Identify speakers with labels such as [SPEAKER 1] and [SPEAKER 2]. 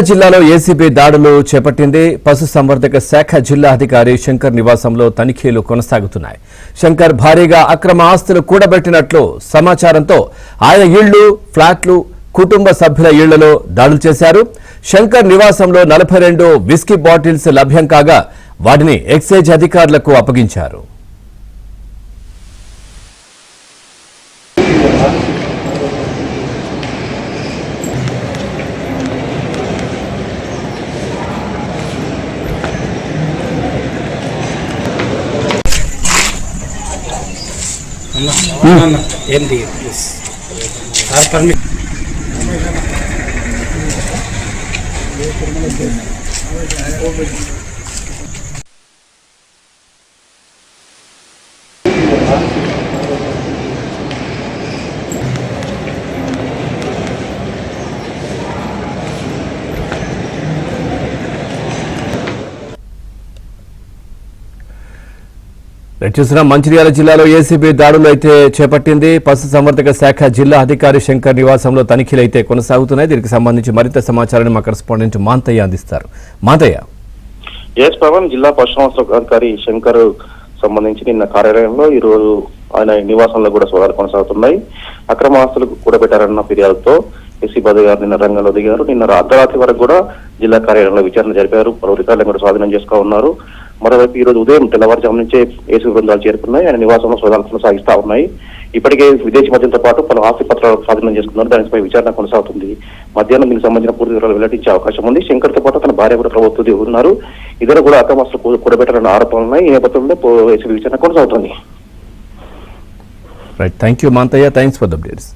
[SPEAKER 1] జిల్లాలో ఏసీబీ దాడులు చేపట్టింది. పశుసంవర్ధక శాఖ జిల్లా అధికారి శంకర్ నివాసంలో తనిఖీలు కొనసాగుతున్నాయి. శంకర్ భారీగా అక్రమ ఆస్తులు కూడబెట్టినట్లు సమాచారంతో ఆయన ఇళ్లు, ఫ్లాట్లు, కుటుంబ సభ్యుల ఇళ్లలో దాడులు చేశారు. శంకర్ నివాసంలో 42 విస్కీ బాటిల్స్ లభ్యం కాగా వాటిని ఎక్సైజ్ అధికారులకు అప్పగించారు.
[SPEAKER 2] ఏంటి ప్లీజ్ సార్ పర్మిషన్
[SPEAKER 1] చూసిన మంచిర్యాల జిల్లాలో ఏసీబీ దాడులు అయితే చేపట్టింది. పశుసంవర్ధక శాఖ జిల్లా అధికారి శంకర్ నివాసంలో తనిఖీలు అయితే కొనసాగుతున్నాయి. దీనికి సంబంధించి మరింత సమాచారాన్ని మా కరెస్పాండెంట్ మాంతయ్య అందిస్తారు. మాంతయ్య.
[SPEAKER 3] పవన్, జిల్లా పశుసంవర్ధకాధికారి శంకర్ సంబంధించి నిన్న కార్యాలయంలో ఈ రోజు ఆయన నివాసంలో కూడా సోదాలు కొనసాగుతున్నాయి. అక్రమ ఆస్తులు కూడబెట్టారన్న ఫిర్యాదుతో ఏసీబీ అధికారులు నిన్న రంగంలో దిగారు. నిన్న అర్ధరాత్రి వరకు కూడా జిల్లా కార్యాలయంలో విచారణ జరిపారు. పలు రికార్డులను కూడా స్వాధీనం చేసుకోనున్నారు. మరోవైపు ఈ రోజు ఉదయం తెల్లవారుజాము నుంచే ఏసీబీ బృందాలు చేరుకున్నాయి. ఆయన నివాసంలో సోదాలు కొనసాగిస్తా ఉన్నాయి. ఇప్పటికే విదేశీ మద్యంతో పాటు పలు ఆస్తి పత్రాలు స్వాధీనం చేసుకున్నారు. దానిపై విచారణ కొనసాగుతుంది. మధ్యాహ్నం దీనికి సంబంధించిన పూర్తి వివరాలు వెల్లడించే అవకాశం ఉంది. శంకర్ తో పాటు తన భార్య కూడా ప్రభుత్వం ఉన్నారు. ఇద్దరు కూడా అక్రమాస్తులు కూడబెట్టారన్న ఆరోపణలు ఉన్నాయి. ఈ నేపథ్యంలో ఏసీబీ విచారణ కొనసాగుతుంది.
[SPEAKER 1] Right, thank you Manthaiah, thanks for the updates.